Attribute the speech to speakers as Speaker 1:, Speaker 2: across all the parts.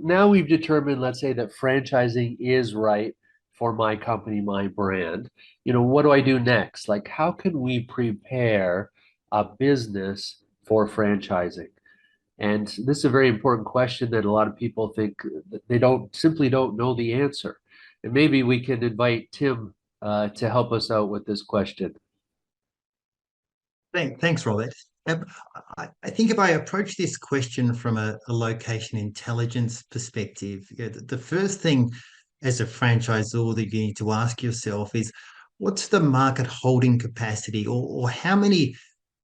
Speaker 1: now we've determined, let's say, that franchising is right for my company, my brand. What do I do next? Like, how can we prepare a business for franchising? And this is a very important question that a lot of people think that they don't know the answer. And maybe we can invite Tim to help us out with this question.
Speaker 2: Thanks, Robert. Um, I think if I approach this question from a location intelligence perspective, the first thing as a franchisor that you need to ask yourself is what's the market holding capacity, or how many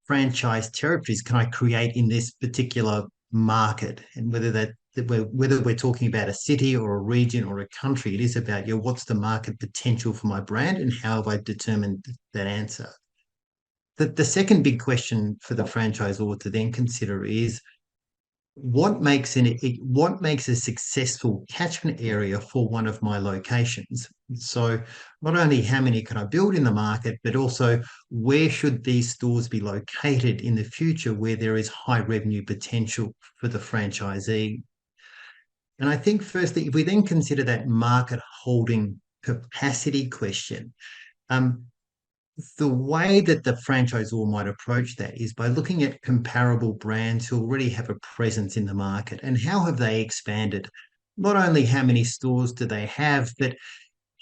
Speaker 2: franchise territories can I create in this particular market? And whether we're talking about a city or a region or a country, it is about what's the market potential for my brand and how have I determined that answer. The second big question for the franchisor to then consider is what makes a successful catchment area for one of my locations. So not only how many can I build in the market, but also where should these stores be located in the future where there is high revenue potential for the franchisee. And I think firstly, if we then consider that market holding capacity question, um, the way that the franchisor might approach that is by looking at comparable brands who already have a presence in the market and how have they expanded. Not only how many stores do they have, but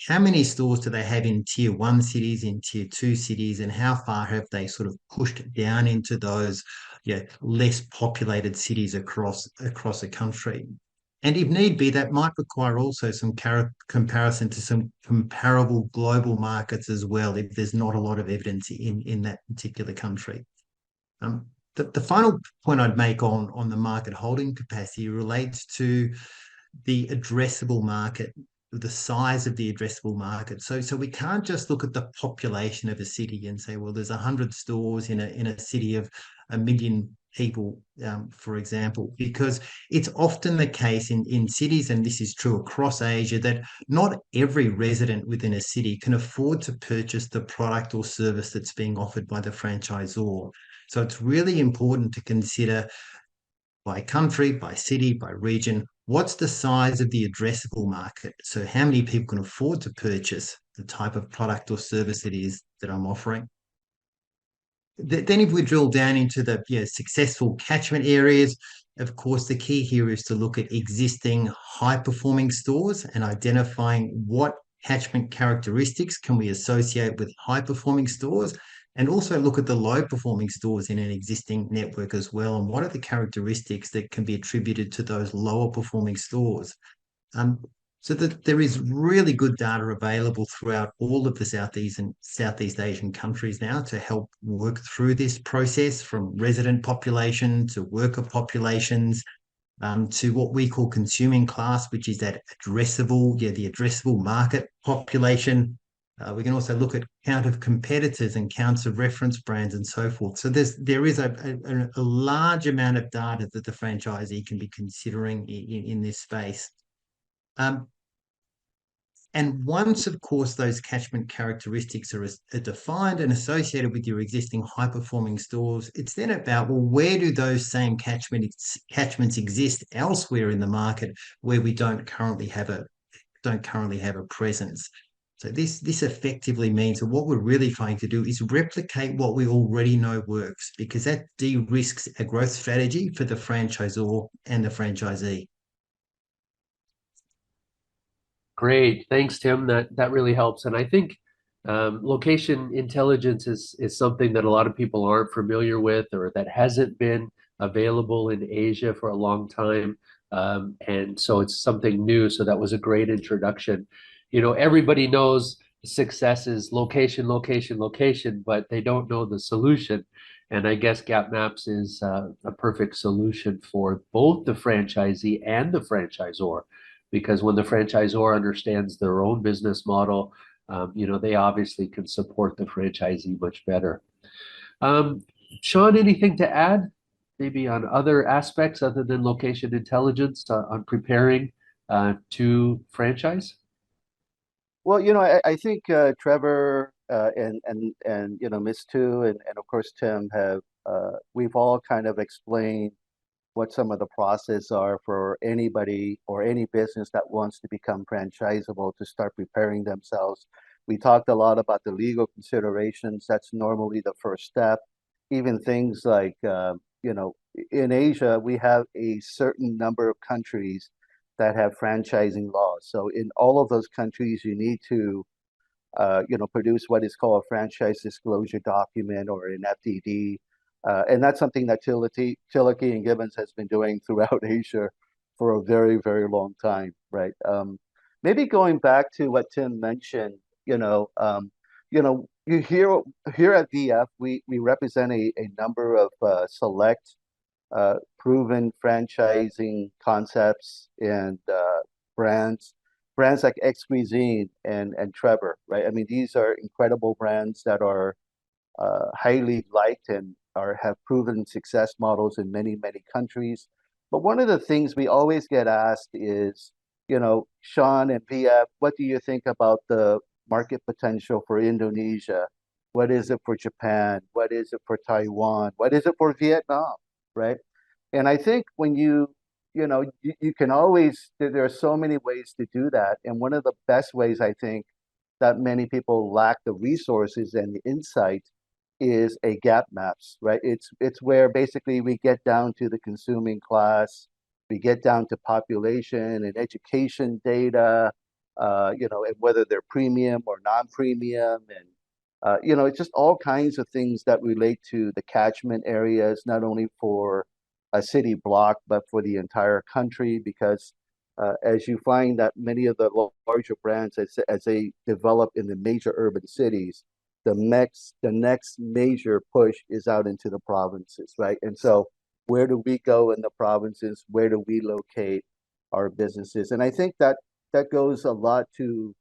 Speaker 2: how many stores do they have in tier one cities, in tier two cities, and how far have they sort of pushed down into those less populated cities across a country. And if need be, that might require also some comparison to some comparable global markets as well, if there's not a lot of evidence in that particular country. Um, the final point I'd make on the market holding capacity relates to the addressable market, the size of the addressable market. So we can't just look at the population of a city and say, well, there's 100 stores in a city of 1 million people, for example, because it's often the case in cities, and this is true across Asia, that not every resident within a city can afford to purchase the product or service that's being offered by the franchisor. So it's really important to consider by country, by city, by region, what's the size of the addressable market? So how many people can afford to purchase the type of product or service it is that I'm offering? Then if we drill down into the successful catchment areas, of course, the key here is to look at existing high-performing stores and identifying what catchment characteristics can we associate with high-performing stores, and also look at the low-performing stores in an existing network as well, and what are the characteristics that can be attributed to those lower-performing stores. So that there is really good data available throughout all of the Southeast Asian countries now to help work through this process, from resident population to worker populations, to what we call consuming class, which is that the addressable market population. We can also look at count of competitors and counts of reference brands and so forth. So there is a large amount of data that the franchisee can be considering in this space. And once, of course, those catchment characteristics are defined and associated with your existing high-performing stores, it's then about, well, where do those same catchments exist elsewhere in the market where we don't currently have a presence? So this effectively means that what we're really trying to do is replicate what we already know works, because that de-risks a growth strategy for the franchisor and the franchisee.
Speaker 1: Great. Thanks, Tim. That really helps. And I think location intelligence is something that a lot of people aren't familiar with, or that hasn't been available in Asia for a long time. And so it's something new. So that was a great introduction. Everybody knows success is location, location, location, but they don't know the solution. And I guess GapMaps is a perfect solution for both the franchisee and the franchisor, because when the franchisor understands their own business model, they obviously can support the franchisee much better. Sean, anything to add? Maybe on other aspects other than location intelligence on preparing to franchise?
Speaker 3: Well, I think Trevor and Miss Tu and of course Tim have we've all kind of explained what some of the process are for anybody or any business that wants to become franchisable to start preparing themselves. We talked a lot about the legal considerations. That's normally the first step. Even things like, in Asia, we have a certain number of countries that have franchising laws. So in all of those countries, you need to produce what is called a franchise disclosure document or an FDD. And that's something that Tilleke and Gibbins has been doing throughout Asia for a very, very long time, right? Maybe going back to what Tim mentioned, you here at VF, we represent a number of select proven franchising concepts and brands like Exquisine and Trevor, right? I mean, these are incredible brands that are highly liked and have proven success models in many, many countries. But one of the things we always get asked is, Sean and VF, what do you think about the market potential for Indonesia? What is it for Japan? What is it for Taiwan? What is it for Vietnam, right? And I think when you can always, there are so many ways to do that. And one of the best ways I think that many people lack the resources and the insight is a GapMaps, right? It's where basically we get down to the consuming class, we get down to population and education data, and whether they're premium or non-premium, and it's just all kinds of things that relate to the catchment areas, not only for a city block, but for the entire country, because as you find that many of the larger brands, as they develop in the major urban cities, the next major push is out into the provinces, right? And so where do we go in the provinces? Where do we locate our businesses? And I think that goes a lot to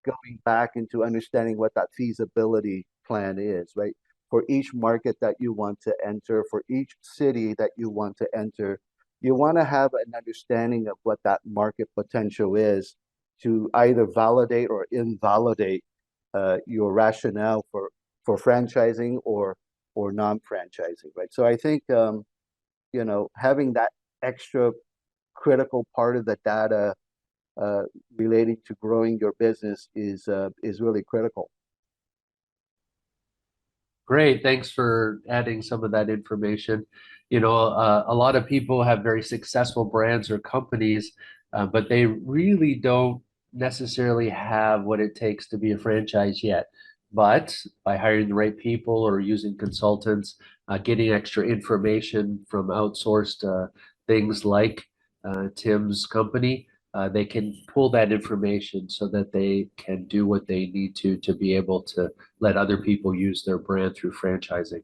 Speaker 3: going back into understanding what that feasibility plan is, right? For each market that you want to enter, for each city that you want to enter, you want to have an understanding of what that market potential is to either validate or invalidate your rationale for franchising or non-franchising, right? So I think having that extra critical part of the data relating to growing your business is really critical.
Speaker 1: Great. Thanks for adding some of that information. A lot of people have very successful brands or companies, but they really don't necessarily have what it takes to be a franchise yet. But by hiring the right people or using consultants, getting extra information from outsourced things like Tim's company, they can pull that information so that they can do what they need to be able to let other people use their brand through franchising.